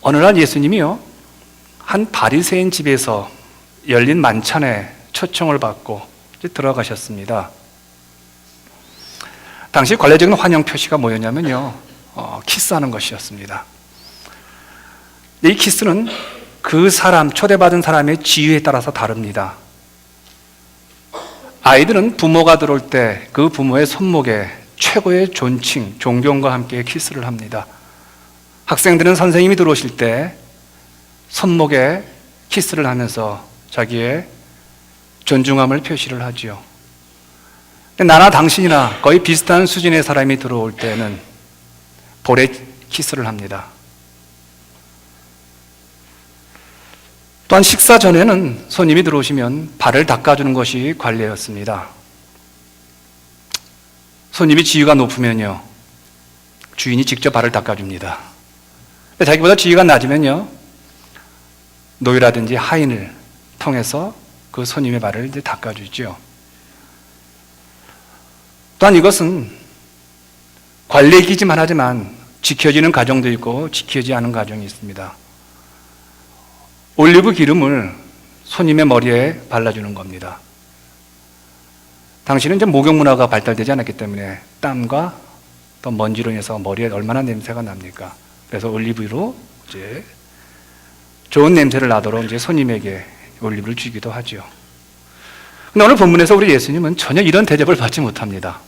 어느 날 예수님이요, 한 바리새인 집에서 열린 만찬에 초청을 받고 이제 들어가셨습니다. 당시 관례적인 환영 표시가 뭐였냐면요, 키스하는 것이었습니다. 이 키스는 그 사람, 초대받은 사람의 지위에 따라서 다릅니다. 아이들은 부모가 들어올 때 그 부모의 손목에 최고의 존칭, 존경과 함께 키스를 합니다. 학생들은 선생님이 들어오실 때 손목에 키스를 하면서 자기의 존중함을 표시를 하지요. 나나 당신이나 거의 비슷한 수준의 사람이 들어올 때는 볼에 키스를 합니다. 또한 식사 전에는 손님이 들어오시면 발을 닦아주는 것이 관례였습니다. 손님이 지위가 높으면요, 주인이 직접 발을 닦아줍니다. 자기보다 지위가 낮으면요, 노유라든지 하인을 통해서 그 손님의 발을 이제 닦아주죠. 또한 이것은 관례이기만 하지만 지켜지는 가정도 있고 지켜지지 않은 가정이 있습니다. 올리브 기름을 손님의 머리에 발라주는 겁니다. 당시는 이제 목욕 문화가 발달되지 않았기 때문에 땀과 또 먼지로 인해서 머리에 얼마나 냄새가 납니까? 그래서 올리브로 이제 좋은 냄새를 나도록 이제 손님에게 올리브를 주기도 하죠. 근데 오늘 본문에서 우리 예수님은 전혀 이런 대접을 받지 못합니다.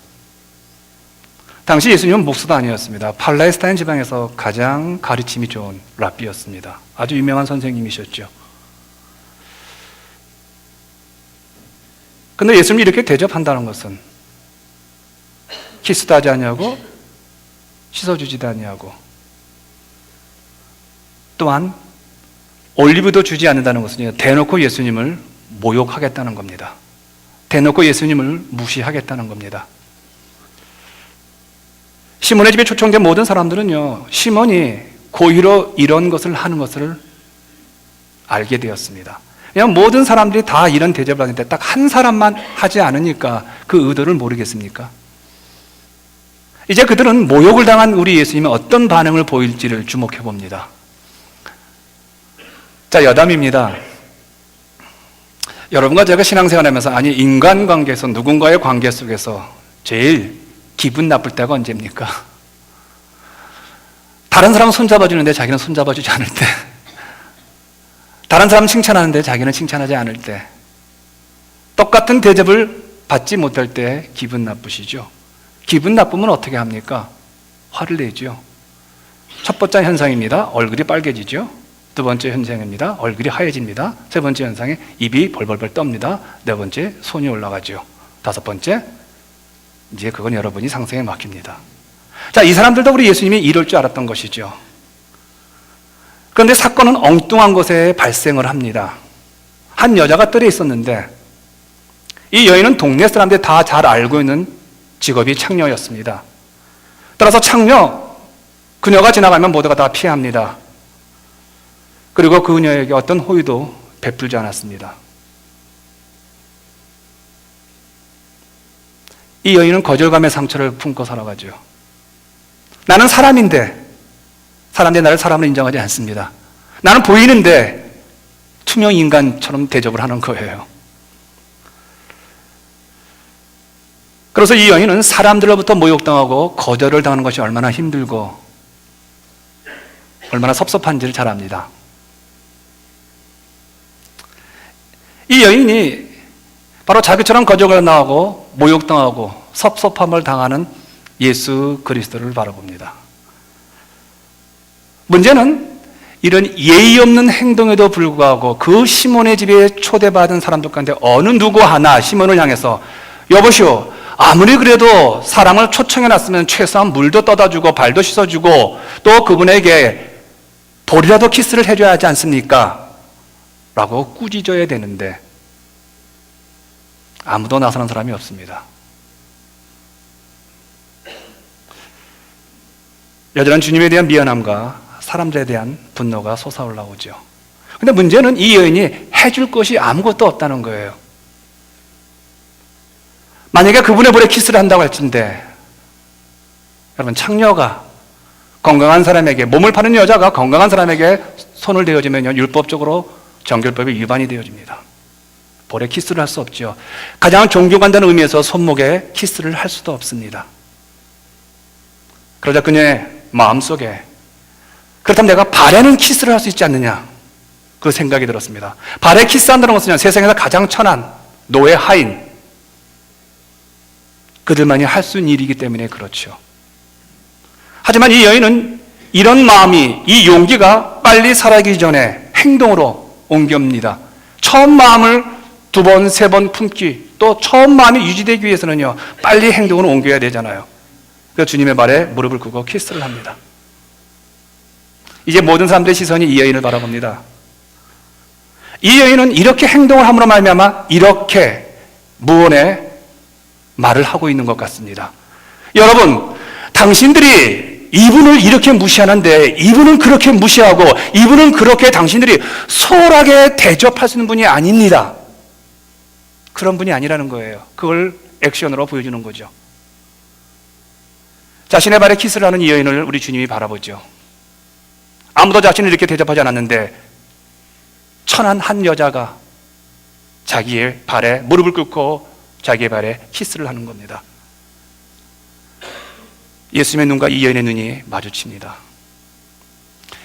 당시 예수님은 목사도 아니었습니다. 팔레스타인 지방에서 가장 가르침이 좋은 랍비였습니다. 아주 유명한 선생님이셨죠. 근데 예수님이 이렇게 대접한다는 것은 키스도 하지 아니하고 씻어주지도 아니하고 또한 올리브도 주지 않는다는 것은 대놓고 예수님을 모욕하겠다는 겁니다. 대놓고 예수님을 무시하겠다는 겁니다. 시몬의 집에 초청된 모든 사람들은요, 시몬이 고의로 이런 것을 하는 것을 알게 되었습니다. 그냥 모든 사람들이 다 이런 대접을 하는데 딱 한 사람만 하지 않으니까 그 의도를 모르겠습니까? 이제 그들은 모욕을 당한 우리 예수님이 어떤 반응을 보일지를 주목해 봅니다. 자, 여담입니다. 여러분과 제가 신앙생활하면서, 아니 인간관계에서, 누군가의 관계 속에서 제일 기분 나쁠 때가 언제입니까? 다른 사람은 손잡아주는데 자기는 손잡아주지 않을 때, 다른 사람 칭찬하는데 자기는 칭찬하지 않을 때, 똑같은 대접을 받지 못할 때 기분 나쁘시죠? 기분 나쁘면 어떻게 합니까? 화를 내죠. 첫 번째 현상입니다. 얼굴이 빨개지죠. 두 번째 현상입니다. 얼굴이 하얘집니다. 세 번째 현상에 입이 벌벌벌 떱니다. 네 번째, 손이 올라가죠. 다섯 번째, 이제 그건 여러분이 상상에 맡깁니다. 자, 이 사람들도 우리 예수님이 이럴 줄 알았던 것이죠. 그런데 사건은 엉뚱한 곳에 발생을 합니다. 한 여자가 뜰에 있었는데 이 여인은 동네 사람들이 다 잘 알고 있는 직업이 창녀였습니다. 따라서 창녀, 그녀가 지나가면 모두가 다 피합니다. 그리고 그녀에게 어떤 호의도 베풀지 않았습니다. 이 여인은 거절감의 상처를 품고 살아가죠. 나는 사람인데 사람들이 나를 사람으로 인정하지 않습니다. 나는 보이는데 투명 인간처럼 대접을 하는 거예요. 그래서 이 여인은 사람들로부터 모욕당하고 거절을 당하는 것이 얼마나 힘들고 얼마나 섭섭한지를 잘 압니다. 이 여인이 바로 자기처럼 거절을 당하고 모욕당하고 섭섭함을 당하는 예수 그리스도를 바라봅니다. 문제는 이런 예의 없는 행동에도 불구하고 그 시몬의 집에 초대받은 사람들 가운데 어느 누구 하나 시몬을 향해서, 여보시오, 아무리 그래도 사람을 초청해놨으면 최소한 물도 떠다주고 발도 씻어주고 또 그분에게 볼이라도 키스를 해줘야 하지 않습니까? 라고 꾸짖어야 되는데 아무도 나서는 사람이 없습니다. 여전한 주님에 대한 미안함과 사람들에 대한 분노가 솟아올라오죠. 근데 문제는 이 여인이 해줄 것이 아무것도 없다는 거예요. 만약에 그분의 볼에 키스를 한다고 할진데, 여러분, 창녀가 건강한 사람에게, 몸을 파는 여자가 건강한 사람에게 손을 대어주면 율법적으로 정결법이 위반이 되어집니다. 볼에 키스를 할 수 없죠. 가장 존경한다는 의미에서 손목에 키스를 할 수도 없습니다. 그러자 그녀의 마음속에 그렇다면 내가 발에는 키스를 할 수 있지 않느냐, 그 생각이 들었습니다. 발에 키스한다는 것은 세상에서 가장 천한 노예 하인 그들만이 할 수 있는 일이기 때문에 그렇죠. 하지만 이 여인은 이런 마음이, 이 용기가 빨리 사라지기 전에 행동으로 옮깁니다. 처음 마음을 두 번, 세 번 품기, 또 처음 마음이 유지되기 위해서는요, 빨리 행동으로 옮겨야 되잖아요. 그래서 주님의 발에 무릎을 꿇고 키스를 합니다. 이제 모든 사람들의 시선이 이 여인을 바라봅니다. 이 여인은 이렇게 행동을 함으로 말미암아 이렇게 무언의 말을 하고 있는 것 같습니다. 여러분, 당신들이 이분을 이렇게 무시하는데 이분은 그렇게 무시하고 이분은 그렇게 당신들이 소홀하게 대접할 수 있는 분이 아닙니다. 그런 분이 아니라는 거예요. 그걸 액션으로 보여주는 거죠. 자신의 발에 키스를 하는 이 여인을 우리 주님이 바라보죠. 아무도 자신을 이렇게 대접하지 않았는데 천한 한 여자가 자기의 발에 무릎을 꿇고 자기의 발에 키스를 하는 겁니다. 예수님의 눈과 이 여인의 눈이 마주칩니다.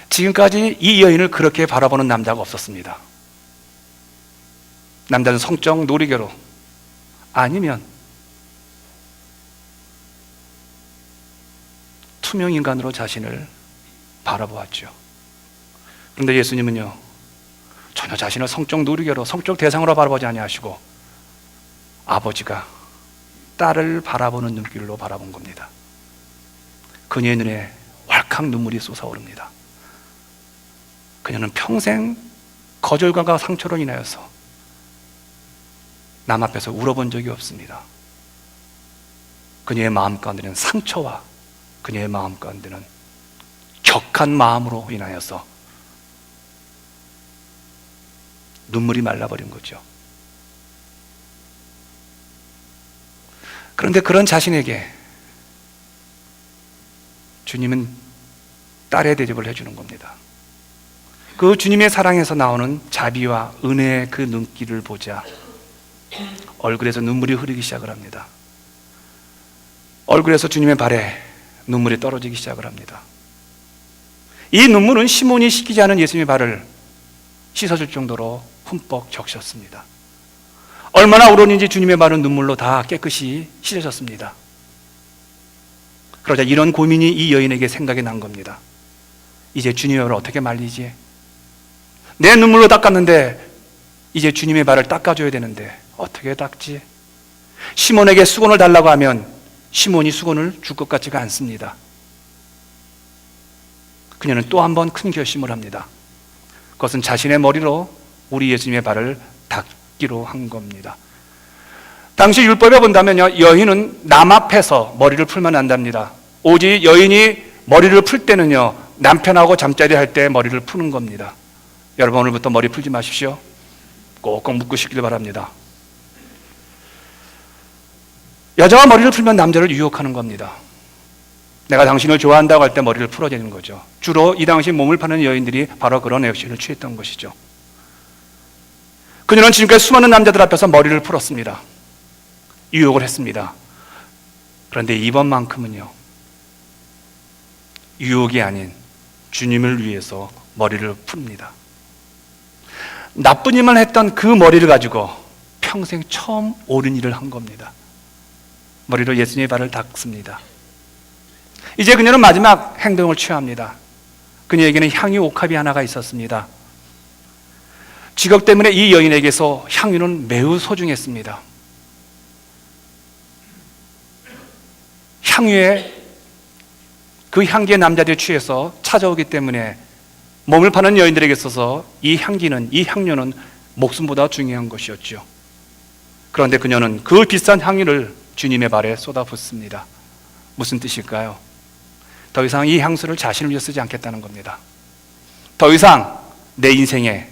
지금까지 이 여인을 그렇게 바라보는 남자가 없었습니다. 남자는 성적 놀이개로, 아니면 투명인간으로 자신을 바라보았죠. 그런데 예수님은요, 전혀 자신을 성적 놀이개로, 성적 대상으로 바라보지 아니하시고 아버지가 딸을 바라보는 눈길로 바라본 겁니다. 그녀의 눈에 왈칵 눈물이 솟아오릅니다. 그녀는 평생 거절감과 상처로 인하여서 남 앞에서 울어본 적이 없습니다. 그녀의 마음 가운데는 상처와 그녀의 마음 가운데는 격한 마음으로 인하여서 눈물이 말라버린 거죠. 그런데 그런 자신에게 주님은 딸의 대접을 해주는 겁니다. 그 주님의 사랑에서 나오는 자비와 은혜의 그 눈길을 보자 얼굴에서 눈물이 흐르기 시작을 합니다. 얼굴에서 주님의 발에 눈물이 떨어지기 시작을 합니다. 이 눈물은 시몬이 씻기지 않은 예수님의 발을 씻어줄 정도로 흠뻑 적셨습니다. 얼마나 울었는지 주님의 발은 눈물로 다 깨끗이 씻어졌습니다. 그러자 이런 고민이 이 여인에게 생각이 난 겁니다. 이제 주님의 발을 어떻게 말리지? 내 눈물로 닦았는데 이제 주님의 발을 닦아줘야 되는데 어떻게 닦지? 시몬에게 수건을 달라고 하면 시몬이 수건을 줄 것 같지가 않습니다. 그녀는 또 한 번 큰 결심을 합니다. 그것은 자신의 머리로 우리 예수님의 발을 닦기로 한 겁니다. 당시 율법에 본다면요, 여인은 남 앞에서 머리를 풀면 안 됩니다. 오직 여인이 머리를 풀 때는요, 남편하고 잠자리 할 때 머리를 푸는 겁니다. 여러분, 오늘부터 머리 풀지 마십시오. 꼭꼭 묶으시길 바랍니다. 여자가 머리를 풀면 남자를 유혹하는 겁니다. 내가 당신을 좋아한다고 할 때 머리를 풀어대는 거죠. 주로 이 당시 몸을 파는 여인들이 바로 그런 액션을 취했던 것이죠. 그녀는 지금까지 수많은 남자들 앞에서 머리를 풀었습니다. 유혹을 했습니다. 그런데 이번만큼은요, 유혹이 아닌 주님을 위해서 머리를 풉니다. 나쁜 일만 했던 그 머리를 가지고 평생 처음 옳은 일을 한 겁니다. 머리로 예수님의 발을 닦습니다. 이제 그녀는 마지막 행동을 취합니다. 그녀에게는 향유 옥합이 하나가 있었습니다. 직업 때문에 이 여인에게서 향유는 매우 소중했습니다. 향유에 그 향기에 남자들이 취해서 찾아오기 때문에 몸을 파는 여인들에게 있어서 이 향유는 목숨보다 중요한 것이었죠. 그런데 그녀는 그 비싼 향유를 주님의 발에 쏟아붓습니다. 무슨 뜻일까요? 더 이상 이 향수를 자신을 위해 쓰지 않겠다는 겁니다. 더 이상 내 인생에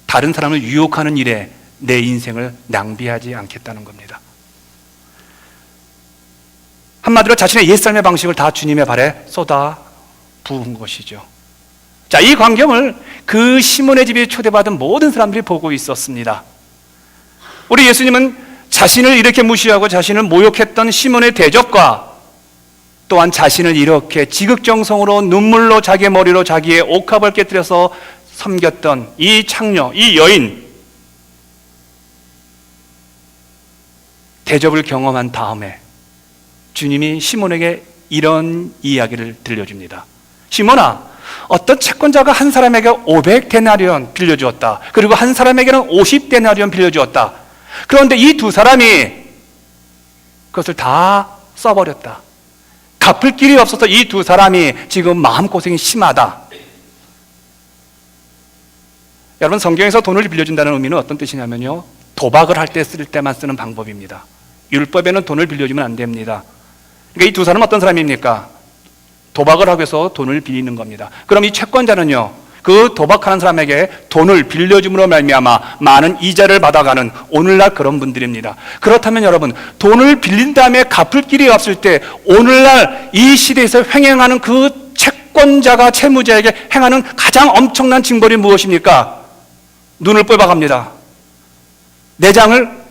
다른 사람을 유혹하는 일에 내 인생을 낭비하지 않겠다는 겁니다. 한마디로 자신의 옛삶의 방식을 다 주님의 발에 쏟아 부은 것이죠. 자, 이 광경을 그 시몬의 집에 초대받은 모든 사람들이 보고 있었습니다. 우리 예수님은 자신을 이렇게 무시하고 자신을 모욕했던 시몬의 대적과 또한 자신을 이렇게 지극정성으로 눈물로 자기의 머리로 자기의 옥합을 깨뜨려서 섬겼던 이 창녀, 이 여인, 대접을 경험한 다음에 주님이 시몬에게 이런 이야기를 들려줍니다. 시몬아, 어떤 채권자가 한 사람에게 500데나리온 빌려주었다. 그리고 한 사람에게는 50데나리온 빌려주었다. 그런데 이 두 사람이 그것을 다 써버렸다. 갚을 길이 없어서 이 두 사람이 지금 마음고생이 심하다. 여러분, 성경에서 돈을 빌려준다는 의미는 어떤 뜻이냐면요, 도박을 할 때 쓸 때만 쓰는 방법입니다. 율법에는 돈을 빌려주면 안 됩니다. 그러니까 이 두 사람은 어떤 사람입니까? 도박을 하기 위해서 돈을 빌리는 겁니다. 그럼 이 채권자는요, 그 도박하는 사람에게 돈을 빌려줌으로 말미암아 많은 이자를 받아가는 오늘날 그런 분들입니다. 그렇다면 여러분, 돈을 빌린 다음에 갚을 길이 없을 때 오늘날 이 시대에서 횡행하는 그 채권자가 채무자에게 행하는 가장 엄청난 징벌이 무엇입니까? 눈을 뽑아갑니다. 내장을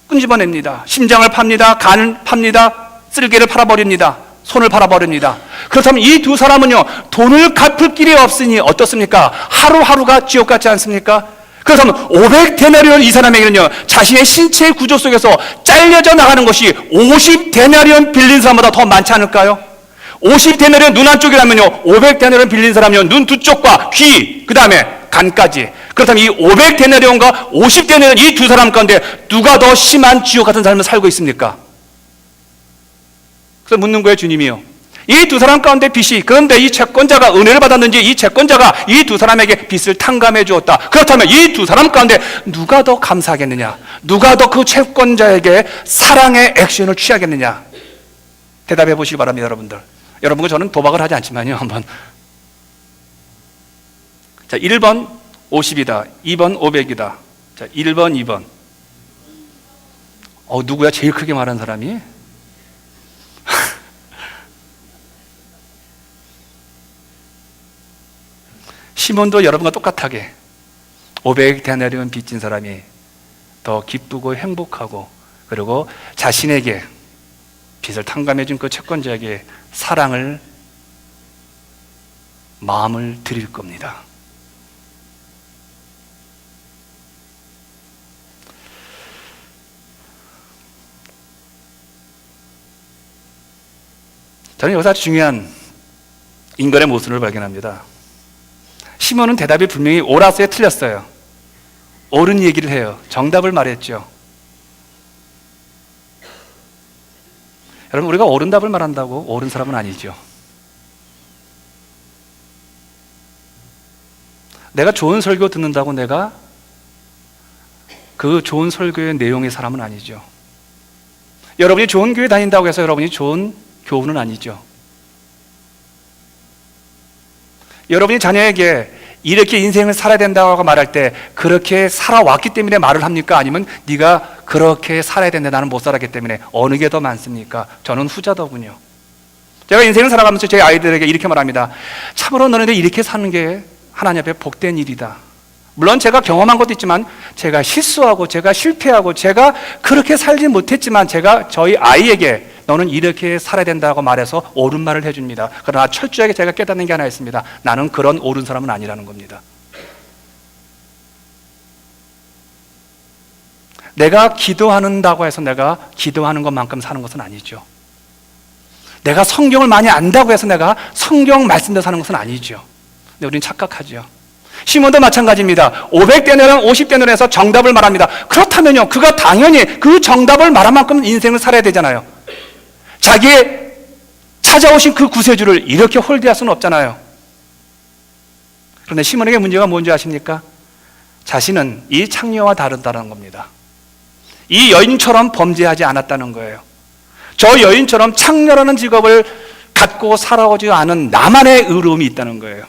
끈집어냅니다. 심장을 팝니다. 간을 팝니다. 쓸개를 팔아버립니다. 손을 팔아버립니다. 그렇다면 이 두 사람은요, 돈을 갚을 길이 없으니 어떻습니까? 하루하루가 지옥 같지 않습니까? 그렇다면 500데나리온 이 사람에게는요, 자신의 신체의 구조 속에서 잘려져 나가는 것이 50데나리온 빌린 사람보다 더 많지 않을까요? 50데나리온 눈 한쪽이라면요, 500데나리온 빌린 사람은요, 눈 두 쪽과 귀, 그 다음에 간까지. 그렇다면 이 500데나리온과 50데나리온 이 두 사람 가운데 누가 더 심한 지옥 같은 삶을 살고 있습니까? 그래서 묻는 거예요, 주님이요. 이 두 사람 가운데 빚이, 그런데 이 채권자가 은혜를 받았는지 이 채권자가 이 두 사람에게 빚을 탕감해 주었다. 그렇다면 이 두 사람 가운데 누가 더 감사하겠느냐? 누가 더 그 채권자에게 사랑의 액션을 취하겠느냐? 대답해 보시기 바랍니다, 여러분들. 여러분과 저는 도박을 하지 않지만요, 한번. 자, 1번 50이다. 2번 500이다. 자, 1번, 2번. 누구야? 제일 크게 말한 사람이? 시몬도 여러분과 똑같하게 500데나리온 빚진 사람이 더 기쁘고 행복하고, 그리고 자신에게 빚을 탕감해 준 그 채권자에게 사랑을, 마음을 드릴 겁니다. 저는 여기서 아주 중요한 인간의 모습을 발견합니다. 시몬은 대답이 분명히 옳았어요, 틀렸어요? 옳은 얘기를 해요. 정답을 말했죠. 여러분, 우리가 옳은 답을 말한다고 옳은 사람은 아니죠. 내가 좋은 설교 듣는다고 내가 그 좋은 설교의 내용의 사람은 아니죠. 여러분이 좋은 교회 다닌다고 해서 여러분이 좋은 교훈은 아니죠. 여러분이 자녀에게 이렇게 인생을 살아야 된다고 말할 때 그렇게 살아왔기 때문에 말을 합니까? 아니면 네가 그렇게 살아야 된다, 나는 못 살았기 때문에, 어느 게 더 많습니까? 저는 후자더군요. 제가 인생을 살아가면서 제 아이들에게 이렇게 말합니다. 참으로 너네들 이렇게 사는 게 하나님 앞에 복된 일이다. 물론 제가 경험한 것도 있지만, 제가 실수하고 제가 실패하고 제가 그렇게 살지 못했지만, 제가 저희 아이에게 너는 이렇게 살아야 된다고 말해서 옳은 말을 해줍니다. 그러나 철저하게 제가 깨닫는 게 하나 있습니다. 나는 그런 옳은 사람은 아니라는 겁니다. 내가 기도한다고 해서 내가 기도하는 것만큼 사는 것은 아니죠. 내가 성경을 많이 안다고 해서 내가 성경 말씀대로 사는 것은 아니죠. 근데 우리는 착각하죠. 시몬도 마찬가지입니다. 500데나리온, 50데나리온에서 정답을 말합니다. 그렇다면요, 그가 당연히 그 정답을 말한 만큼 인생을 살아야 되잖아요. 자기의 찾아오신 그 구세주를 이렇게 홀대할 수는 없잖아요. 그런데 시몬에게 문제가 뭔지 아십니까? 자신은 이 창녀와 다르다는 겁니다. 이 여인처럼 범죄하지 않았다는 거예요. 저 여인처럼 창녀라는 직업을 갖고 살아오지 않은 나만의 의로움이 있다는 거예요.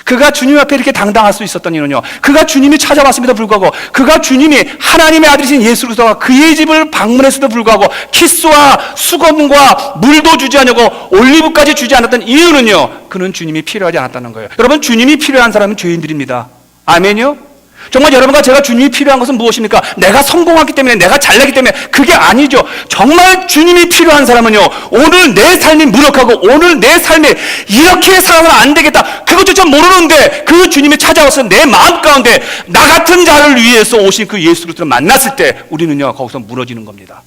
그가 주님 앞에 이렇게 당당할 수 있었던 이유는요, 그가 주님이 찾아왔음에도 불구하고, 그가 주님이 하나님의 아들이신 예수 그리스도가 그의 집을 방문했음에도 불구하고 키스와 수건과 물도 주지 않고 올리브까지 주지 않았던 이유는요, 그는 주님이 필요하지 않았다는 거예요. 여러분, 주님이 필요한 사람은 죄인들입니다. 아멘요? 정말 여러분과 제가 주님이 필요한 것은 무엇입니까? 내가 성공하기 때문에, 내가 잘나기 때문에, 그게 아니죠. 정말 주님이 필요한 사람은요, 오늘 내 삶이 무력하고 오늘 내 삶에 이렇게 살아서는 안 되겠다, 그것조차 모르는데 그 주님이 찾아와서 내 마음 가운데 나 같은 자를 위해서 오신 그 예수 그리스도를 만났을 때 우리는요, 거기서 무너지는 겁니다.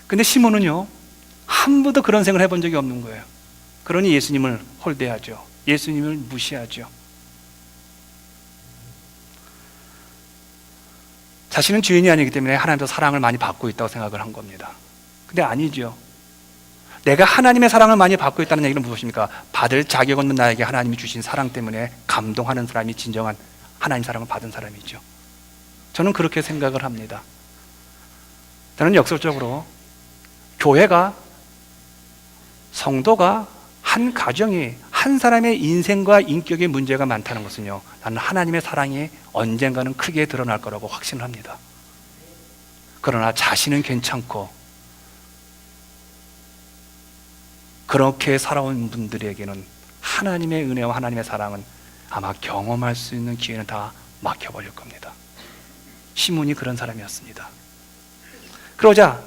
근데 시몬은요, 한 번도 그런 생각을 해본 적이 없는 거예요. 그러니 예수님을 홀대하죠. 예수님을 무시하죠. 자신은 죄인이 아니기 때문에 하나님의 사랑을 많이 받고 있다고 생각을 한 겁니다. 근데 아니죠. 내가 하나님의 사랑을 많이 받고 있다는 얘기는 무엇입니까? 받을 자격 없는 나에게 하나님이 주신 사랑 때문에 감동하는 사람이 진정한 하나님 사랑을 받은 사람이죠. 저는 그렇게 생각을 합니다. 저는 역설적으로 교회가, 성도가, 한 가정이, 한 사람의 인생과 인격의 문제가 많다는 것은요, 나는 하나님의 사랑이 언젠가는 크게 드러날 거라고 확신을 합니다. 그러나 자신은 괜찮고 그렇게 살아온 분들에게는 하나님의 은혜와 하나님의 사랑은 아마 경험할 수 있는 기회는 다 막혀버릴 겁니다. 시몬이 그런 사람이었습니다. 그러자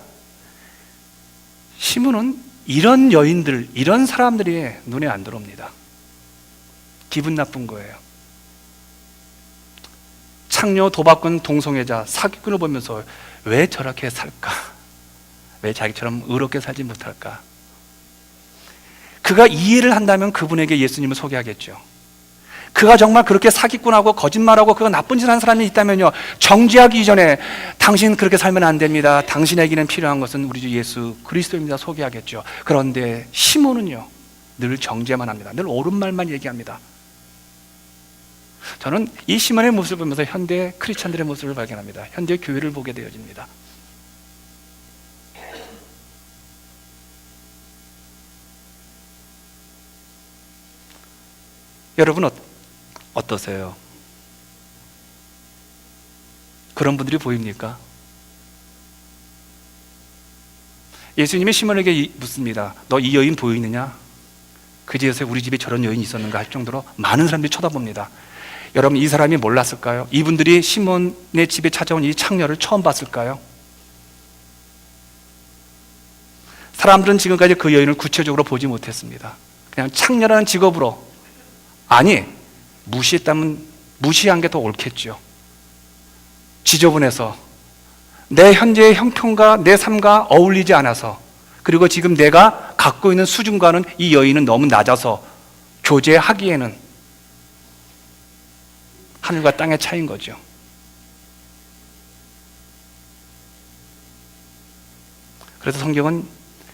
시몬은 이런 여인들, 이런 사람들이 눈에 안 들어옵니다. 기분 나쁜 거예요. 창녀, 도박꾼, 동성애자, 사기꾼을 보면서 왜 저렇게 살까? 왜 자기처럼 의롭게 살지 못할까? 그가 이해를 한다면 그분에게 예수님을 소개하겠죠. 그가 정말 그렇게 사기꾼하고 거짓말하고 그가 나쁜 짓을 한 사람이 있다면요, 정죄하기 이전에 당신 그렇게 살면 안 됩니다, 당신에게는 필요한 것은 우리 주 예수 그리스도입니다 소개하겠죠. 그런데 시몬은요, 늘 정죄만 합니다. 늘 옳은 말만 얘기합니다. 저는 이 시몬의 모습을 보면서 현대 크리스찬들의 모습을 발견합니다. 현대 교회를 보게 되어집니다. 여러분 어떠세요? 그런 분들이 보입니까? 예수님이 시몬에게 묻습니다. 너 이 여인 보이느냐? 그제서야 우리 집에 저런 여인이 있었는가 할 정도로 많은 사람들이 쳐다봅니다. 여러분, 이 사람이 몰랐을까요? 이분들이 시몬의 집에 찾아온 이 창녀를 처음 봤을까요? 사람들은 지금까지 그 여인을 구체적으로 보지 못했습니다. 그냥 창녀라는 직업으로, 아니, 무시했다면 무시한 게 더 옳겠죠. 지저분해서 내 현재의 형편과 내 삶과 어울리지 않아서, 그리고 지금 내가 갖고 있는 수준과는 이 여인은 너무 낮아서 교제하기에는 하늘과 땅의 차이인 거죠. 그래서 성경은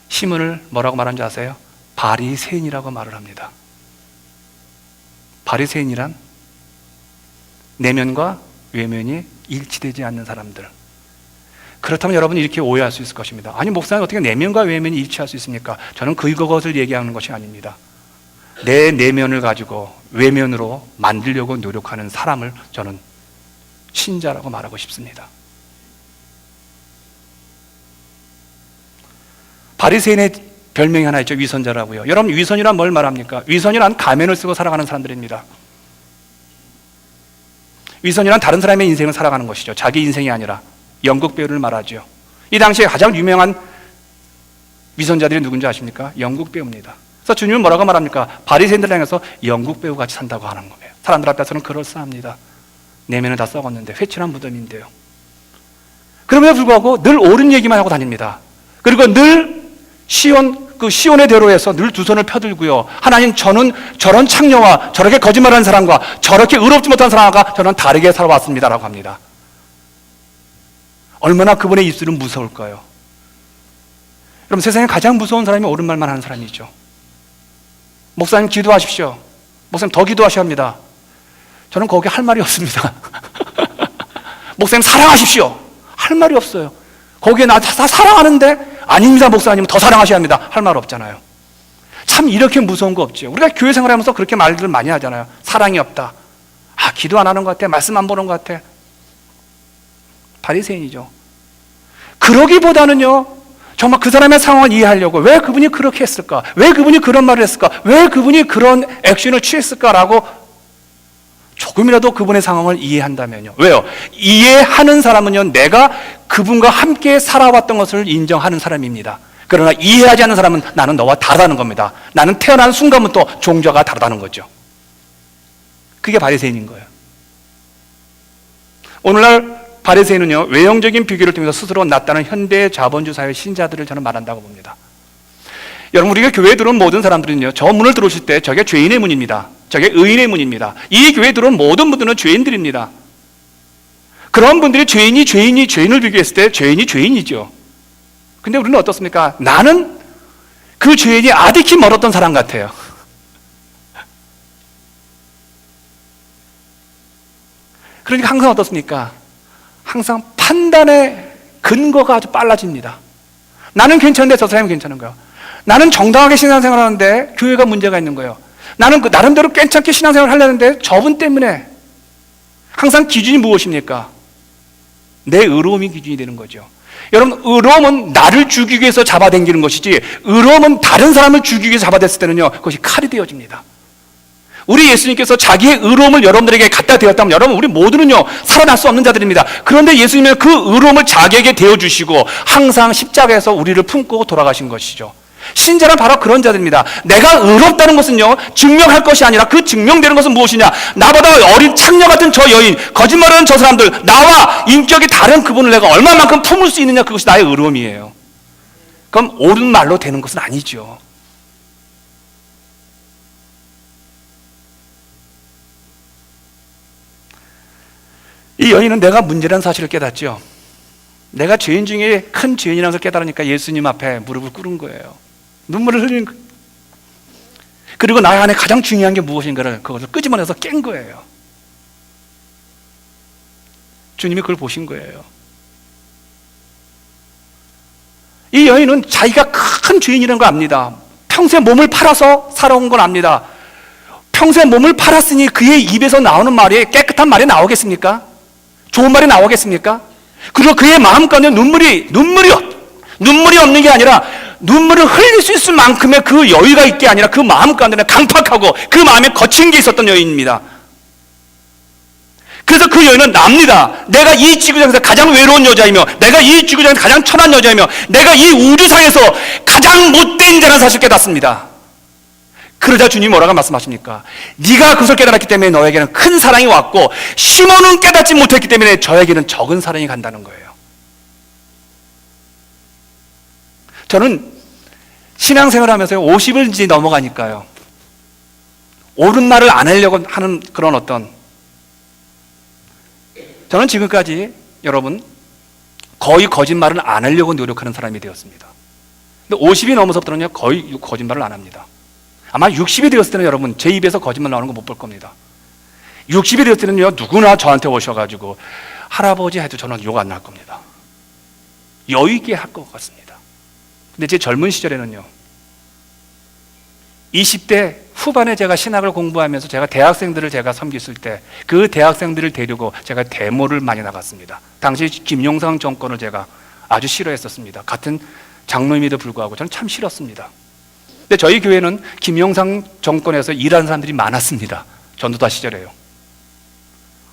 시몬을 뭐라고 말하는지 아세요? 바리새인이라고 말을 합니다. 바리새인이란 내면과 외면이 일치되지 않는 사람들. 그렇다면 여러분이 이렇게 오해할 수 있을 것입니다. 아니, 목사님 어떻게 내면과 외면이 일치할 수 있습니까? 저는 그것을 얘기하는 것이 아닙니다. 내 내면을 가지고 외면으로 만들려고 노력하는 사람을 저는 신자라고 말하고 싶습니다. 바리새인의 별명이 하나 있죠. 위선자라고요. 여러분, 위선이란 뭘 말합니까? 위선이란 가면을 쓰고 살아가는 사람들입니다. 위선이란 다른 사람의 인생을 살아가는 것이죠. 자기 인생이 아니라. 연극 배우를 말하죠. 이 당시에 가장 유명한 위선자들이 누군지 아십니까? 연극 배우입니다. 그래서 주님은 뭐라고 말합니까? 바리새인들 향해서 연극 배우 같이 산다고 하는 거예요. 사람들 앞에서는 그럴싸합니다. 내면은 다 썩었는데 회칠한 무덤인데요. 그럼에도 불구하고 늘 옳은 얘기만 하고 다닙니다. 그리고 늘 시온의 대로에서 늘 두 손을 펴들고요. 하나님, 저는 저런 창녀와 저렇게 거짓말하는 사람과 저렇게 의롭지 못한 사람과 저는 다르게 살아왔습니다라고 합니다. 얼마나 그분의 입술은 무서울까요? 여러분, 세상에 가장 무서운 사람이 옳은 말만 하는 사람이죠. 목사님 기도하십시오. 목사님 더 기도하셔야 합니다. 저는 거기 할 말이 없습니다. 목사님 사랑하십시오. 할 말이 없어요. 거기에 나 다 사랑하는데, 아닙니다 목사님 더 사랑하셔야 합니다. 할 말 없잖아요. 참 이렇게 무서운 거 없죠. 우리가 교회 생활하면서 그렇게 말들을 많이 하잖아요. 사랑이 없다. 아, 기도 안 하는 것 같아. 말씀 안 보는 것 같아. 바리새인이죠. 그러기보다는요, 정말 그 사람의 상황을 이해하려고 왜 그분이 그렇게 했을까? 왜 그분이 그런 말을 했을까? 왜 그분이 그런 액션을 취했을까라고 조금이라도 그분의 상황을 이해한다면요. 왜요? 이해하는 사람은요, 내가 그분과 함께 살아왔던 것을 인정하는 사람입니다. 그러나 이해하지 않는 사람은 나는 너와 다르다는 겁니다. 나는 태어난 순간부터 종자가 다르다는 거죠. 그게 바리새인인 거예요. 오늘날 바리새인은요, 외형적인 비교를 통해서 스스로 낫다는 현대 자본주의 사회 신자들을 저는 말한다고 봅니다. 여러분, 우리가 교회에 들어온 모든 사람들은요, 저 문을 들어오실 때 저게 죄인의 문입니다. 저게 의인의 문입니다. 이 교회에 들어온 모든 분들은 죄인들입니다. 그런 분들이 죄인을 비교했을 때 죄인이 죄인이죠. 근데 우리는 어떻습니까? 나는 그 죄인이 아득히 멀었던 사람 같아요. 그러니까 항상 어떻습니까? 항상 판단의 근거가 아주 빨라집니다. 나는 괜찮은데 저 사람이 괜찮은 거예요. 나는 정당하게 신앙생활 하는데 교회가 문제가 있는 거예요. 나는 그 나름대로 괜찮게 신앙생활 하려는데 저분 때문에. 항상 기준이 무엇입니까? 내 의로움이 기준이 되는 거죠. 여러분, 의로움은 나를 죽이기 위해서 잡아당기는 것이지, 의로움은 다른 사람을 죽이기 위해서 잡아댔을 때는요, 그것이 칼이 되어집니다. 우리 예수님께서 자기의 의로움을 여러분들에게 갖다 대었다면 여러분, 우리 모두는요, 살아날 수 없는 자들입니다. 그런데 예수님은 그 의로움을 자기에게 대어주시고 항상 십자가에서 우리를 품고 돌아가신 것이죠. 신자는 바로 그런 자들입니다. 내가 의롭다는 것은요, 증명할 것이 아니라 그 증명되는 것은 무엇이냐? 나보다 어린 창녀 같은 저 여인, 거짓말하는 저 사람들, 나와 인격이 다른 그분을 내가 얼마만큼 품을 수 있느냐, 그것이 나의 의로움이에요. 그럼 옳은 말로 되는 것은 아니죠. 이 여인은 내가 문제라는 사실을 깨닫죠. 내가 죄인 중에 큰 죄인이라는 것을 깨달으니까 예수님 앞에 무릎을 꿇은 거예요. 눈물을 흘리는 거예요. 그리고 나의 안에 가장 중요한 게 무엇인가를 그것을 끄집어내서 깬 거예요. 주님이 그걸 보신 거예요. 이 여인은 자기가 큰 죄인이라는 걸 압니다. 평생 몸을 팔아서 살아온 건 압니다. 평생 몸을 팔았으니 그의 입에서 나오는 말이 깨끗한 말이 나오겠습니까? 좋은 말이 나오겠습니까? 그리고 그의 마음 가운데 눈물이 없는 게 아니라 눈물을 흘릴 수 있을 만큼의 그 여유가 있게 아니라 그 마음 가운데는 강팍하고 그 마음에 거친 게 있었던 여인입니다. 그래서 그 여인은 압니다. 내가 이 지구상에서 가장 외로운 여자이며, 내가 이 지구상에서 가장 천한 여자이며, 내가 이 우주상에서 가장 못된 자라는 사실을 깨닫습니다. 그러자 주님이 뭐라고 말씀하십니까? 네가 그것을 깨달았기 때문에 너에게는 큰 사랑이 왔고, 시몬은 깨닫지 못했기 때문에 저에게는 적은 사랑이 간다는 거예요. 저는 신앙생활을 하면서 50을 이제 넘어가니까요, 옳은 말을 안 하려고 하는 그런 어떤, 저는 지금까지 여러분 거의 거짓말을 안 하려고 노력하는 사람이 되었습니다. 근데 50이 넘어서부터는요, 거의 거짓말을 안 합니다. 아마 60이 되었을 때는 여러분 제 입에서 거짓말 나오는 거 못 볼 겁니다. 60이 되었을 때는요, 누구나 저한테 오셔가지고 할아버지 해도 저는 욕 안 날 겁니다. 여유 있게 할 것 같습니다. 근데 제 젊은 시절에는요, 20대 후반에 제가 신학을 공부하면서 제가 대학생들을 제가 섬겼을 때 그 대학생들을 데리고 제가 데모를 많이 나갔습니다. 당시 김용상 정권을 제가 아주 싫어했었습니다. 같은 장로임에도 불구하고 저는 참 싫었습니다. 근데 저희 교회는 김용상 정권에서 일하는 사람들이 많았습니다. 전도다 시절에요.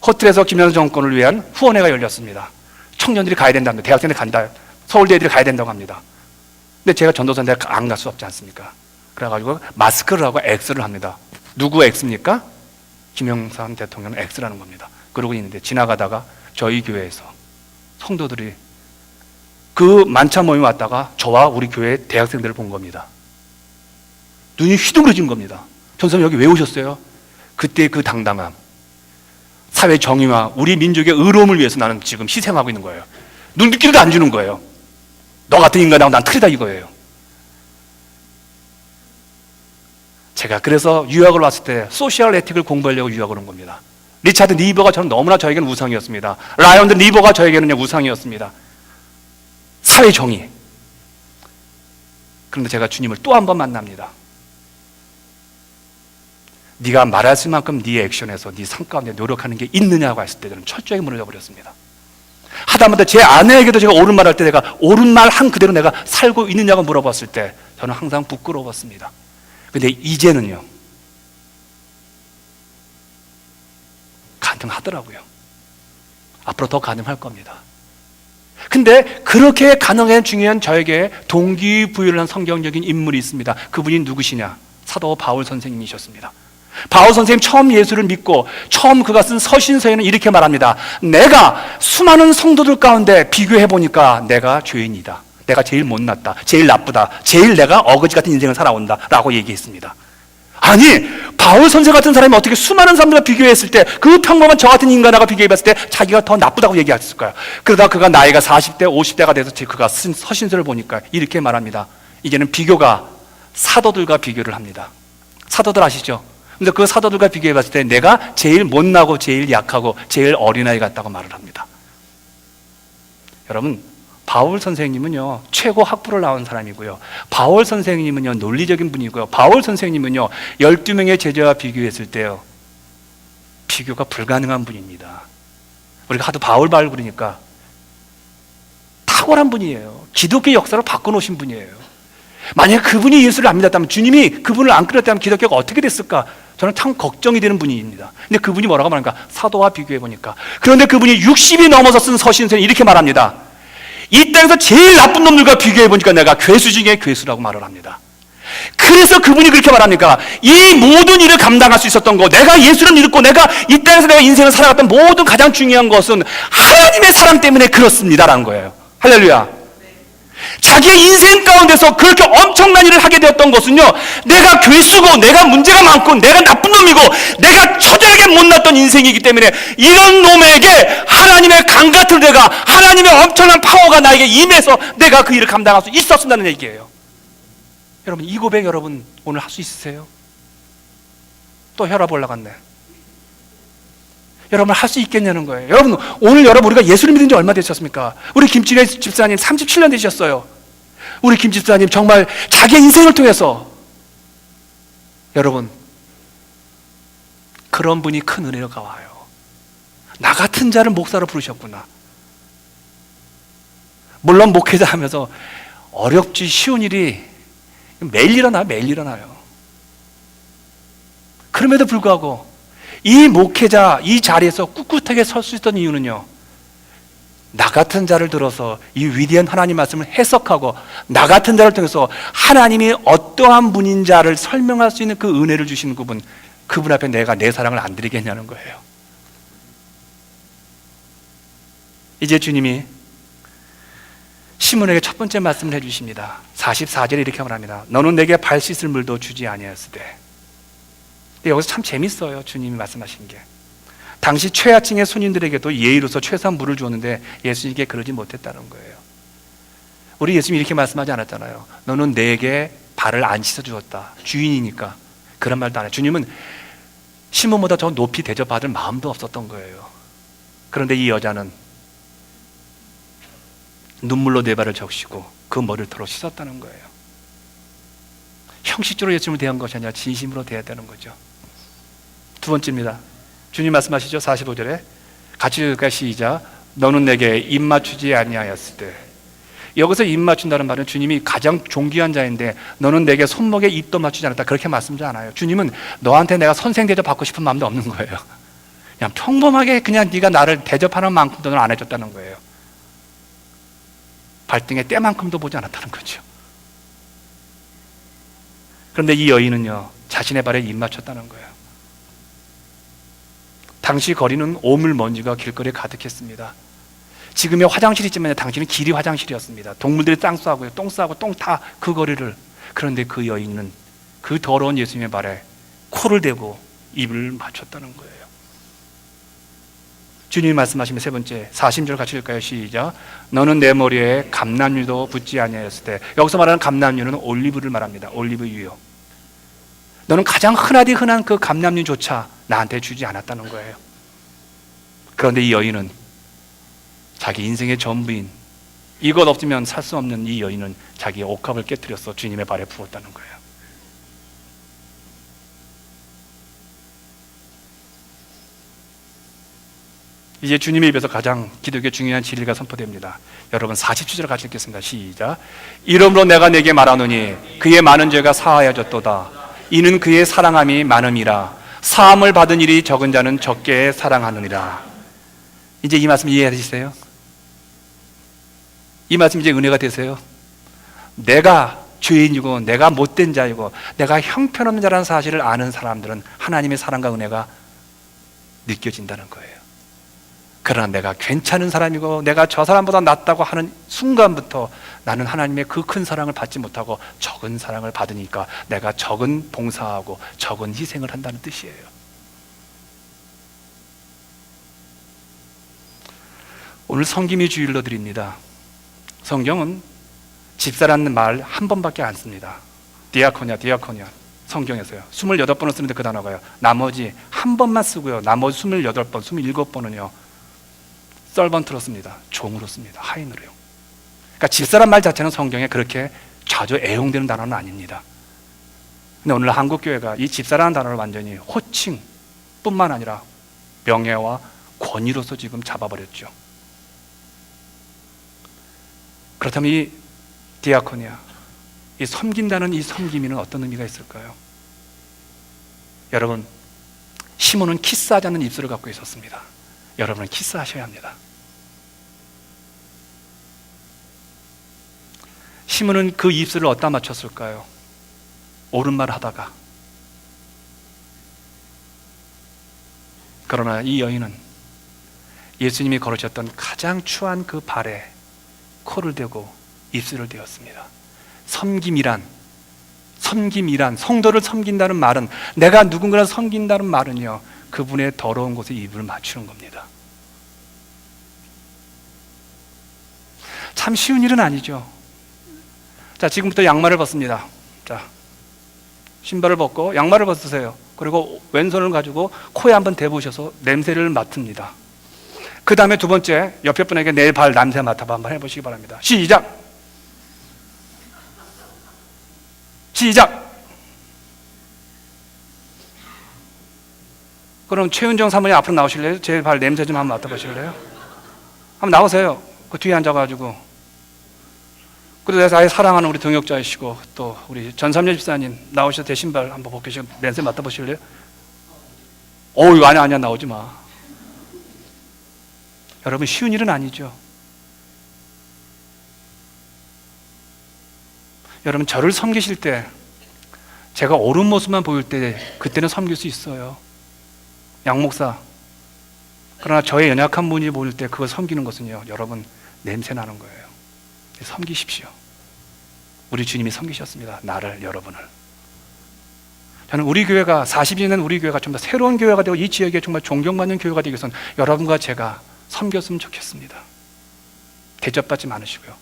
호텔에서 김용상 정권을 위한 후원회가 열렸습니다. 청년들이 가야 된답니다. 대학생들이 간다. 서울대 애들이 가야 된다고 합니다. 근데 제가 전도사인데 안 갈 수 없지 않습니까? 그래가지고 마스크를 하고 X를 합니다. 누구 X입니까? 김영삼 대통령은 X라는 겁니다. 그러고 있는데 지나가다가 저희 교회에서 성도들이 그 만찬 모임 왔다가 저와 우리 교회 대학생들을 본 겁니다. 눈이 휘둥그레진 겁니다. 전사님 여기 왜 오셨어요? 그때 그 당당함, 사회 정의와 우리 민족의 의로움을 위해서 나는 지금 희생하고 있는 거예요. 눈길도 안 주는 거예요. 너 같은 인간하고 난 틀리다 이거예요. 제가 그래서 유학을 왔을 때 소셜 에틱을 공부하려고 유학을 온 겁니다. 리차드 니버가 저는 너무나 저에게는 우상이었습니다. 라이언드 니버가 저에게는 우상이었습니다. 사회 정의. 그런데 제가 주님을 또 한 번 만납니다. 네가 말할 만큼 네 액션에서 네 삶 가운데 노력하는 게 있느냐고 했을 때 저는 철저하게 무너져 버렸습니다. 하다못해 제 아내에게도 제가 옳은 말 할 때 내가 옳은 말 한 그대로 내가 살고 있느냐고 물어봤을 때 저는 항상 부끄러웠습니다. 근데 이제는요, 가능하더라고요. 앞으로 더 가능할 겁니다. 근데 그렇게 가능한 중요한 저에게 동기부여를 한 성경적인 인물이 있습니다. 그분이 누구시냐? 사도 바울 선생님이셨습니다. 바울 선생님 처음 예수를 믿고 처음 그가 쓴 서신서에는 이렇게 말합니다. 내가 수많은 성도들 가운데 비교해 보니까 내가 죄인이다. 내가 제일 못났다. 제일 나쁘다. 제일 내가 어거지 같은 인생을 살아온다. 라고 얘기했습니다. 아니, 바울 선생 같은 사람이 어떻게 수많은 사람들과 비교했을 때 그 평범한 저 같은 인간하고 비교해 봤을 때 자기가 더 나쁘다고 얘기했을까요? 그러다 그가 나이가 40대, 50대가 돼서 그가 쓴 서신서를 보니까 이렇게 말합니다. 이제는 비교가 사도들과 비교를 합니다. 사도들 아시죠? 근데 그 사도들과 비교해 봤을 때 내가 제일 못나고 제일 약하고 제일 어린아이 같다고 말을 합니다. 여러분, 바울 선생님은요 최고 학부를 나온 사람이고요, 바울 선생님은요 논리적인 분이고요, 바울 선생님은요 12명의 제자와 비교했을 때요 비교가 불가능한 분입니다. 우리가 하도 바울 그러니까 탁월한 분이에요. 기독교 역사를 바꿔놓으신 분이에요. 만약에 그분이 예수를 안 믿었다면, 주님이 그분을 안 끌었다면 기독교가 어떻게 됐을까? 저는 참 걱정이 되는 분입니다. 근데 그분이 뭐라고 말합니까? 사도와 비교해 보니까. 그런데 그분이 60이 넘어서 쓴 서신서에 이렇게 말합니다. 이 땅에서 제일 나쁜 놈들과 비교해 보니까 내가 괴수 중에 괴수라고 말을 합니다. 그래서 그분이 그렇게 말합니까? 이 모든 일을 감당할 수 있었던 거, 내가 예수를 믿고 내가 이 땅에서 내가 인생을 살아갔던 모든 가장 중요한 것은 하나님의 사랑 때문에 그렇습니다라는 거예요. 할렐루야. 자기의 인생 가운데서 그렇게 엄청난 일을 하게 되었던 것은요, 내가 괴수고 내가 문제가 많고 내가 나쁜 놈이고 내가 처절하게 못났던 인생이기 때문에 이런 놈에게 하나님의 강 같은 데가, 하나님의 엄청난 파워가 나에게 임해서 내가 그 일을 감당할 수 있었다는 얘기예요. 여러분, 이 고백 여러분 오늘 할 수 있으세요? 또 혈압 올라갔네. 여러분 할 수 있겠냐는 거예요. 여러분, 오늘 우리가 예수를 믿은 지 얼마 되셨습니까? 우리 김진애 집사님 37년 되셨어요. 우리 김 집사님 정말 자기 인생을 통해서, 여러분 그런 분이 큰 은혜가 와요. 나 같은 자를 목사로 부르셨구나. 물론 목회자 하면서 어렵지 쉬운 일이 매일 일어나요. 그럼에도 불구하고 이 목회자 이 자리에서 꿋꿋하게 설 수 있던 이유는요, 나 같은 자를 들어서 이 위대한 하나님 말씀을 해석하고 나 같은 자를 통해서 하나님이 어떠한 분인 자를 설명할 수 있는 그 은혜를 주시는 그분 앞에 내가 내 사랑을 안 드리겠냐는 거예요. 이제 주님이 시몬에게 첫 번째 말씀을 해주십니다. 44절에 이렇게 말합니다. 너는 내게 발 씻을 물도 주지 아니하였으되. 여기서 참 재밌어요. 주님이 말씀하신 게, 당시 최하층의 손님들에게도 예의로서 최소한 물을 주었는데 예수님께 그러지 못했다는 거예요. 우리 예수님이 이렇게 말씀하지 않았잖아요. 너는 내게 발을 안 씻어주었다. 주인이니까. 그런 말도 안 해요. 주님은 시몬보다 더 높이 대접받을 마음도 없었던 거예요. 그런데 이 여자는 눈물로 내 발을 적시고 그 머리를 털어 씻었다는 거예요. 형식적으로 예수님을 대한 것이 아니라 진심으로 대해야 되는 거죠. 두 번째입니다. 주님 말씀하시죠. 45절에 같이 읽을까요? 시작. 너는 내게 입 맞추지 아니하였을 때. 여기서 입 맞춘다는 말은 주님이 가장 존귀한 자인데 너는 내게 손목에 입도 맞추지 않았다, 그렇게 말씀하지 않아요. 주님은 너한테 내가 선생 대접 받고 싶은 마음도 없는 거예요. 그냥 평범하게 그냥 네가 나를 대접하는 만큼도 넌 안 해줬다는 거예요. 발등에 때만큼도 보지 않았다는 거죠. 그런데 이 여인은요, 자신의 발에 입 맞췄다는 거예요. 당시 거리는 오물 먼지가 길거리에 가득했습니다. 지금의 화장실이 있지만 당시는 길이 화장실이었습니다. 동물들이 땅 싸고 똥 싸고 똥 다 그 거리를. 그런데 그 여인은 그 더러운 예수님의 발에 코를 대고 입을 맞췄다는 거예요. 주님이 말씀하시면 세 번째 40절 같이 읽을까요? 시작. 너는 내 머리에 감람유도 붓지 아니하였을 때. 여기서 말하는 감람유는 올리브를 말합니다. 올리브유요. 너는 가장 흔한 그 감람유조차 나한테 주지 않았다는 거예요. 그런데 이 여인은 자기 인생의 전부인, 이것 없으면 살 수 없는 이 여인은 자기의 옷값을 깨뜨려서 주님의 발에 부었다는 거예요. 이제 주님의 입에서 가장 기독교의 중요한 진리가 선포됩니다. 여러분 40주절 같이 읽겠습니다. 시작. 이러므로 내가 내게 말하노니 그의 많은 죄가 사하여졌도다. 이는 그의 사랑함이 많음이라. 사함을 받은 일이 적은 자는 적게 사랑하느니라. 이제 이 말씀 이해하시세요? 이 말씀 이제 은혜가 되세요? 내가 죄인이고 내가 못된 자이고 내가 형편없는 자라는 사실을 아는 사람들은 하나님의 사랑과 은혜가 느껴진다는 거예요. 그러나 내가 괜찮은 사람이고 내가 저 사람보다 낫다고 하는 순간부터 나는 하나님의 그 큰 사랑을 받지 못하고 적은 사랑을 받으니까 내가 적은 봉사하고 적은 희생을 한다는 뜻이에요. 오늘 성김이 주일로 드립니다. 성경은 집사라는 말 한 번밖에 안 씁니다. 디아코니아 성경에서요 28번을 쓰는데 그 단어가요 나머지 한 번만 쓰고요 나머지 28번, 27번은요 썰번트로 씁니다. 종으로 씁니다. 하인으로요. 그러니까 집사란 말 자체는 성경에 그렇게 자주 애용되는 단어는 아닙니다. 근데 오늘 한국교회가 이 집사라는 단어를 완전히 호칭뿐만 아니라 명예와 권위로서 지금 잡아버렸죠. 그렇다면 이 디아코니아, 이 섬긴다는 이 섬김이는 어떤 의미가 있을까요? 여러분, 시몬은 키스하지 않는 입술을 갖고 있었습니다. 여러분은 키스하셔야 합니다. 시몬은 그 입술을 어디다 맞췄을까요? 옳은 말 하다가. 그러나 이 여인은 예수님이 걸으셨던 가장 추한 그 발에 코를 대고 입술을 대었습니다. 섬김이란 성도를 섬긴다는 말은, 내가 누군가를 섬긴다는 말은요 그분의 더러운 곳에 입을 맞추는 겁니다. 참 쉬운 일은 아니죠. 자, 지금부터 양말을 벗습니다. 자, 신발을 벗고 양말을 벗으세요. 그리고 왼손을 가지고 코에 한번 대보셔서 냄새를 맡습니다. 그 다음에 두 번째, 옆에 분에게 내 발 냄새 맡아봐 한번 해보시기 바랍니다. 시작! 그럼 최은정 사모님 앞으로 나오실래요? 제 발 냄새 좀 한번 맡아보실래요? 한번 나오세요. 그 뒤에 앉아가지고. 그리고 내가 아예 사랑하는 우리 동역자이시고 또 우리 전삼녀 집사님 나오셔서 제 신발 한번 벗기시고 냄새 맡아보실래요? 어우, 아니야 나오지 마. 여러분, 쉬운 일은 아니죠. 여러분, 저를 섬기실 때 제가 옳은 모습만 보일 때 그때는 섬길 수 있어요. 양 목사. 그러나 저의 연약한 모습이 보일 때 그걸 섬기는 것은요 여러분, 냄새 나는 거예요. 섬기십시오. 우리 주님이 섬기셨습니다. 나를, 여러분을. 저는 우리 교회가 40년 된 우리 교회가 좀 더 새로운 교회가 되고 이 지역에 정말 존경받는 교회가 되기 위해서는 여러분과 제가 섬겼으면 좋겠습니다. 대접받지 않으시고요.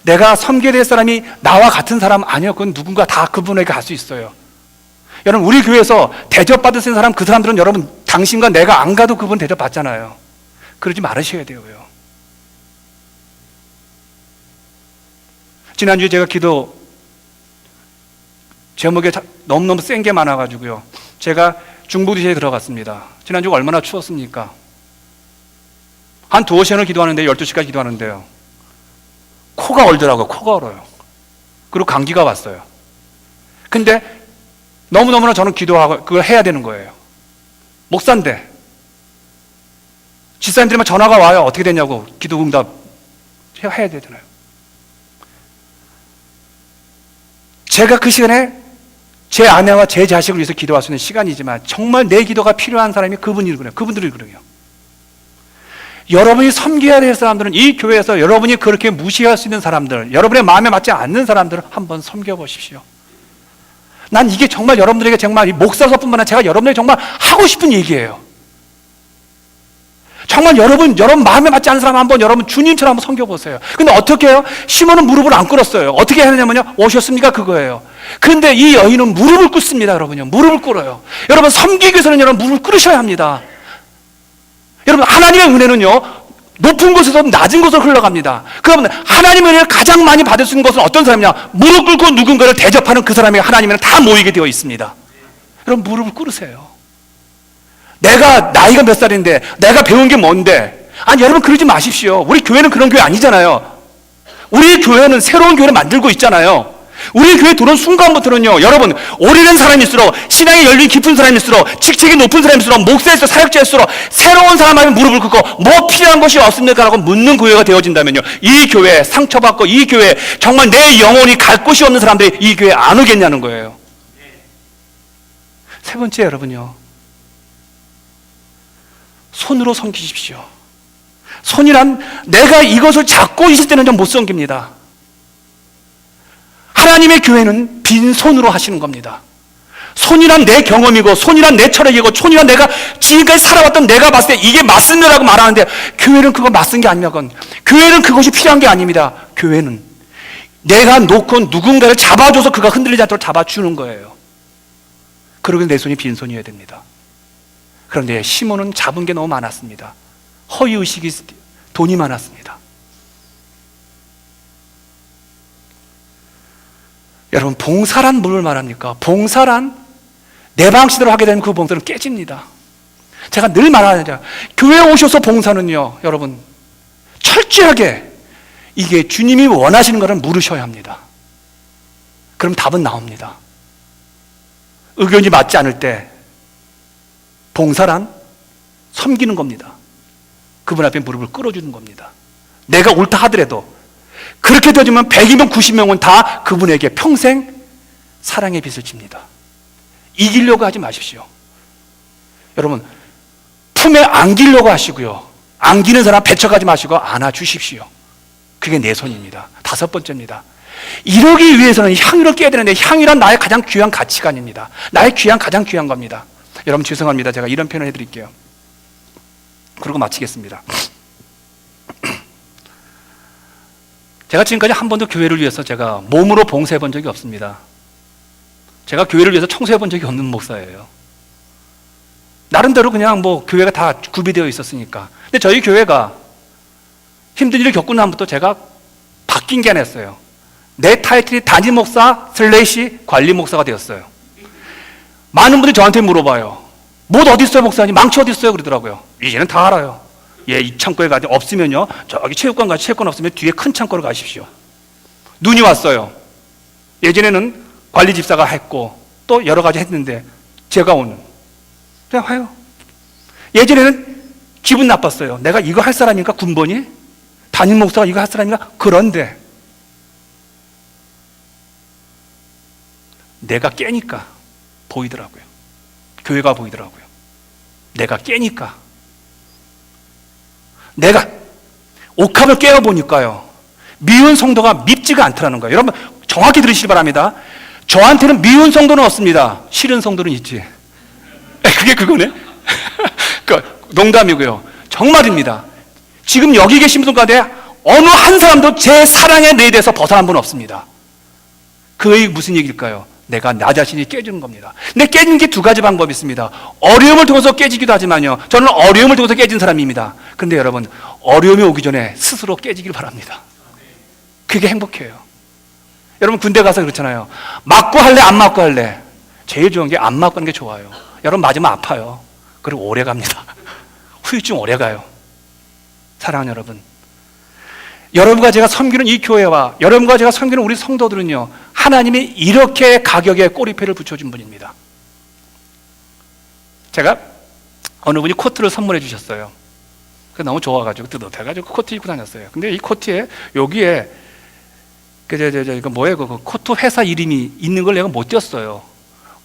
내가 섬겨야 될 사람이 나와 같은 사람 아니요, 그건 누군가 다 그분에게 갈 수 있어요. 여러분, 우리 교회에서 대접받을 수 있는 사람, 그 사람들은 여러분 당신과 내가 안 가도 그분 대접받잖아요. 그러지 말으셔야 돼요. 지난주에 제가 기도 제목에 너무너무 센 게 많아가지고요 제가 중보기도에 들어갔습니다. 지난주가 얼마나 추웠습니까? 한 2시간을 기도하는데 12시까지 기도하는데요 코가 얼더라고요. 코가 얼어요. 그리고 감기가 왔어요. 근데 너무너무나 저는 기도하고 그걸 해야 되는 거예요. 목사인데 집사님들만 전화가 와요. 어떻게 되냐고. 기도 응답 해야 되잖아요. 제가 그 시간에 제 아내와 제 자식을 위해서 기도할 수 있는 시간이지만 정말 내 기도가 필요한 사람이 그분이거든요. 그분들이거든요. 여러분이 섬겨야 될 사람들은 이 교회에서 여러분이 그렇게 무시할 수 있는 사람들, 여러분의 마음에 맞지 않는 사람들을 한번 섬겨보십시오. 난 이게 정말 여러분들에게 정말 목사로서뿐만 아니라 제가 여러분에게 정말 하고 싶은 얘기예요. 정말 여러분 마음에 맞지 않는 사람 한번 여러분 주님처럼 한번 섬겨보세요. 근데 어떻게 해요? 시몬은 무릎을 안 꿇었어요. 어떻게 해야 되냐면요, 오셨습니까? 그거예요. 근데 이 여인은 무릎을 꿇습니다. 여러분요, 무릎을 꿇어요. 여러분, 섬기기 위해서는 여러분 무릎을 꿇으셔야 합니다. 여러분, 하나님의 은혜는요 높은 곳에서 낮은 곳으로 흘러갑니다. 그러면 하나님의 은혜를 가장 많이 받을 수 있는 것은 어떤 사람이냐? 무릎 꿇고 누군가를 대접하는 그 사람에게 하나님의 은혜는 다 모이게 되어 있습니다. 여러분, 무릎을 꿇으세요. 내가 나이가 몇 살인데, 내가 배운 게 뭔데, 아니, 여러분 그러지 마십시오. 우리 교회는 그런 교회 아니잖아요. 우리 교회는 새로운 교회를 만들고 있잖아요. 우리 교회 들어온 순간부터는요, 여러분, 오래된 사람일수록, 신앙의 연륜이 깊은 사람일수록, 직책이 높은 사람일수록, 목사일수록, 사역자일수록, 새로운 사람하면 무릎을 꿇고, 뭐 필요한 것이 없습니까? 라고 묻는 교회가 되어진다면요, 이 교회 상처받고, 이 교회 정말 내 영혼이 갈 곳이 없는 사람들이 이 교회에 안 오겠냐는 거예요. 세 번째, 여러분요, 손으로 섬기십시오. 손이란 내가 이것을 잡고 있을 때는 좀 못 섬깁니다. 하나님의 교회는 빈손으로 하시는 겁니다. 손이란 내 경험이고, 손이란 내 철학이고, 손이란 내가 지금까지 살아왔던 내가 봤을 때 이게 맞습니다라고 말하는데, 교회는 그거 맞은 게 아닙니다. 교회는 그것이 필요한 게 아닙니다. 교회는 내가 놓고 누군가를 잡아줘서 그가 흔들리지 않도록 잡아주는 거예요. 그러고 내 손이 빈손이어야 됩니다. 그런데 시몬은 잡은 게 너무 많았습니다. 허위의식이, 돈이 많았습니다. 여러분, 봉사란 뭘 말합니까? 봉사란 내 방식대로 하게 되면 그 봉사는 깨집니다. 제가 늘 말하잖아요. 교회에 오셔서 봉사는요, 여러분, 철저하게 이게 주님이 원하시는 것을 물으셔야 합니다. 그럼 답은 나옵니다. 의견이 맞지 않을 때 봉사란 섬기는 겁니다. 그분 앞에 무릎을 꿇어주는 겁니다. 내가 옳다 하더라도 그렇게 되어지면 100이면 90명은 다 그분에게 평생 사랑의 빚을 집니다. 이기려고 하지 마십시오. 여러분, 품에 안기려고 하시고요, 안기는 사람 배척하지 마시고 안아주십시오. 그게 내 손입니다. 다섯 번째입니다. 이러기 위해서는 향유를 깨야 되는데, 향유란 나의 가장 귀한 가치관입니다. 나의 가장 귀한 겁니다. 여러분, 죄송합니다. 제가 이런 표현을 해드릴게요. 그리고 마치겠습니다. 제가 지금까지 한 번도 교회를 위해서 제가 몸으로 봉사해 본 적이 없습니다. 제가 교회를 위해서 청소해 본 적이 없는 목사예요. 나름대로 그냥 뭐 교회가 다 구비되어 있었으니까. 근데 저희 교회가 힘든 일을 겪고 나부터 제가 바뀐 게 아니었어요. 내 타이틀이 담임 목사 / 관리 목사가 되었어요. 많은 분들이 저한테 물어봐요. 못 어디 있어요, 목사님? 망치 어디 있어요? 그러더라고요. 이제는 다 알아요. 예, 이 창고에 가지 없으면요, 저기 체육관 가서 체육관 없으면 뒤에 큰 창고로 가십시오. 눈이 왔어요. 예전에는 관리 집사가 했고 또 여러 가지 했는데 제가 오늘 그냥 와요. 예전에는 기분 나빴어요. 내가 이거 할 사람인가? 군번이? 담임 목사가 이거 할 사람인가? 그런데 내가 깨니까 보이더라고요. 교회가 보이더라고요. 내가 깨니까, 내가 옥합을 깨어보니까요, 미운 성도가 밉지가 않더라는 거예요. 여러분 정확히 들으시기 바랍니다. 저한테는 미운 성도는 없습니다. 싫은 성도는 있지. 그게 그거네. 농담이고요. 정말입니다. 지금 여기 계신 분 가운데 어느 한 사람도 제 사랑의 레일에서 벗어난 분 없습니다. 그의 무슨 얘기일까요? 내가 나 자신이 깨지는 겁니다. 근데 깨지는 게 두 가지 방법이 있습니다. 어려움을 통해서 깨지기도 하지만요, 저는 어려움을 통해서 깨진 사람입니다. 근데 여러분, 어려움이 오기 전에 스스로 깨지길 바랍니다. 그게 행복해요. 여러분, 군대 가서 그렇잖아요. 맞고 할래, 안 맞고 할래? 제일 좋은 게 안 맞고 하는 게 좋아요. 여러분, 맞으면 아파요. 그리고 오래 갑니다. 후유증 오래 가요. 사랑하는 여러분, 여러분과 제가 섬기는 이 교회와 여러분과 제가 섬기는 우리 성도들은요, 하나님이 이렇게 가격에 꼬리표를 붙여준 분입니다. 제가 어느 분이 코트를 선물해 주셨어요. 너무 좋아가지고 뜯어대가지고 코트 입고 다녔어요. 근데 이 코트에 여기에 그 뭐예요? 그 코트 회사 이름이 있는 걸 내가 못 띄었어요.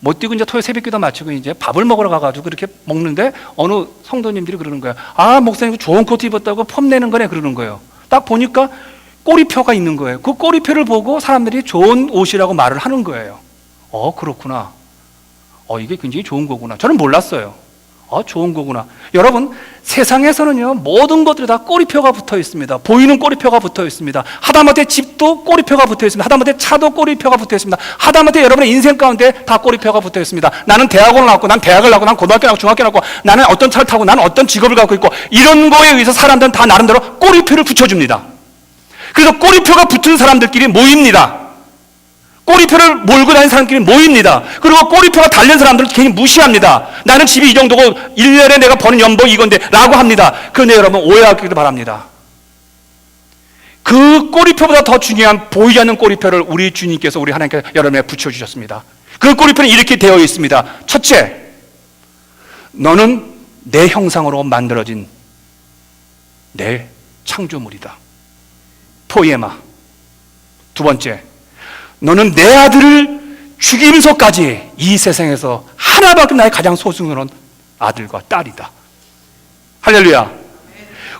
못 띄고 이제 토요 새벽기도 마치고 이제 밥을 먹으러 가가지고 이렇게 먹는데 어느 성도님들이 그러는 거예요. 아, 목사님 좋은 코트 입었다고 폼내는 거네, 그러는 거예요. 딱 보니까 꼬리표가 있는 거예요. 그 꼬리표를 보고 사람들이 좋은 옷이라고 말을 하는 거예요. 그렇구나. 이게 굉장히 좋은 거구나. 저는 몰랐어요. 좋은 거구나. 여러분, 세상에서는요, 모든 것들이 다 꼬리표가 붙어 있습니다. 보이는 꼬리표가 붙어 있습니다. 하다못해 집도 꼬리표가 붙어 있습니다. 하다못해 차도 꼬리표가 붙어 있습니다. 하다못해 여러분의 인생 가운데 다 꼬리표가 붙어 있습니다. 나는 대학원을 나왔고, 난 대학을 나왔고, 난 고등학교 나왔고, 중학교 나왔고, 나는 어떤 차를 타고, 나는 어떤 직업을 갖고 있고, 이런 거에 의해서 사람들은 다 나름대로 꼬리표를 붙여줍니다. 그래서 꼬리표가 붙은 사람들끼리 모입니다. 꼬리표를 몰고 다니는 사람끼리 모입니다. 그리고 꼬리표가 달린 사람들은 괜히 무시합니다. 나는 집이 이 정도고 1년에 내가 버는 연봉이 이건데 라고 합니다. 그런데 여러분 오해하기를 바랍니다. 그 꼬리표보다 더 중요한 보이지 않는 꼬리표를 우리 주님께서 우리 하나님께서 여러분에게 붙여주셨습니다. 그 꼬리표는 이렇게 되어 있습니다. 첫째, 너는 내 형상으로 만들어진 내 창조물이다. 포이에마. 두 번째, 너는 내 아들을 죽이면서까지 이 세상에서 하나밖에 나의 가장 소중한 아들과 딸이다. 할렐루야.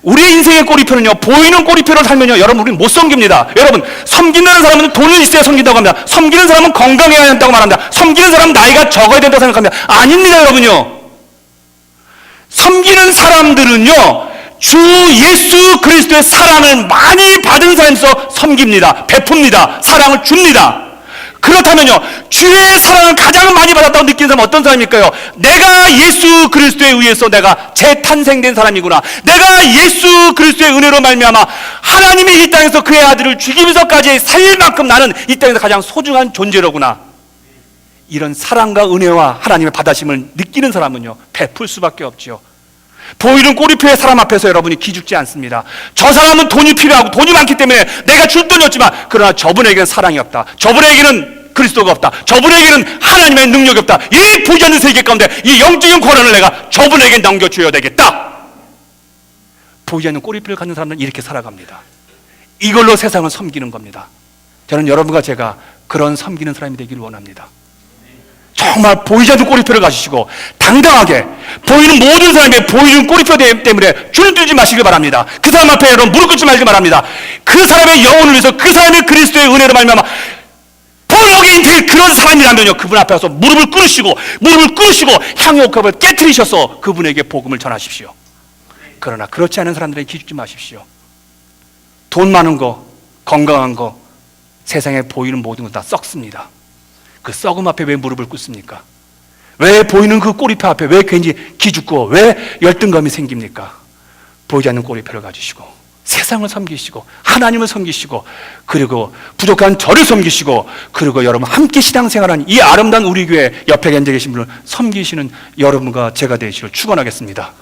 우리의 인생의 꼬리표는요, 보이는 꼬리표를 살면요, 여러분, 우리는 못 섬깁니다. 여러분, 섬긴다는 사람은 돈이 있어야 섬긴다고 합니다. 섬기는 사람은 건강해야 한다고 말합니다. 섬기는 사람은 나이가 적어야 된다고 생각합니다. 아닙니다, 여러분요. 섬기는 사람들은요, 주 예수 그리스도의 사랑을 많이 받은 사람에서 섬깁니다. 베풉니다. 사랑을 줍니다. 그렇다면요, 주의 사랑을 가장 많이 받았다고 느끼는 사람은 어떤 사람일까요? 내가 예수 그리스도에 의해서 내가 재탄생된 사람이구나. 내가 예수 그리스도의 은혜로 말미암아 하나님이 이 땅에서 그의 아들을 죽이면서까지 살릴 만큼 나는 이 땅에서 가장 소중한 존재로구나. 이런 사랑과 은혜와 하나님의 받아심을 느끼는 사람은요, 베풀 수밖에 없지요. 보이는 꼬리표의 사람 앞에서 여러분이 기죽지 않습니다. 저 사람은 돈이 필요하고 돈이 많기 때문에 내가 줄 돈이 없지만, 그러나 저분에게는 사랑이 없다. 저분에게는 그리스도가 없다. 저분에게는 하나님의 능력이 없다. 이 보이지 않는 세계 가운데 이 영적인 권한을 내가 저분에게 넘겨줘야 되겠다. 보이지 않는 꼬리표를 갖는 사람들은 이렇게 살아갑니다. 이걸로 세상을 섬기는 겁니다. 저는 여러분과 제가 그런 섬기는 사람이 되기를 원합니다. 정말 보이지 않는 꼬리표를 가지시고 당당하게 보이는 모든 사람의 보이는 꼬리표 때문에 줄 들지 마시길 바랍니다. 그 사람 앞에 여러분 무릎 꿇지 말기 바랍니다. 그 사람의 영혼을 위해서, 그 사람의 그리스도의 은혜로 말미암아 볼록이 될 그런 사람이라면요, 그분 앞에 와서 무릎을 꿇으시고 향유 옥합을 깨트리셔서 그분에게 복음을 전하십시오. 그러나 그렇지 않은 사람들에게 기죽지 마십시오. 돈 많은 거, 건강한 거, 세상에 보이는 모든 것 다 썩습니다. 그 썩음 앞에 왜 무릎을 꿇습니까? 왜 보이는 그 꼬리표 앞에 왜 괜히 기죽고 왜 열등감이 생깁니까? 보이지 않는 꼬리표를 가지시고 세상을 섬기시고 하나님을 섬기시고 그리고 부족한 저를 섬기시고 그리고 여러분 함께 신앙생활하는 이 아름다운 우리 교회 옆에 앉아 계신 분을 섬기시는 여러분과 제가 되시기를 축원하겠습니다.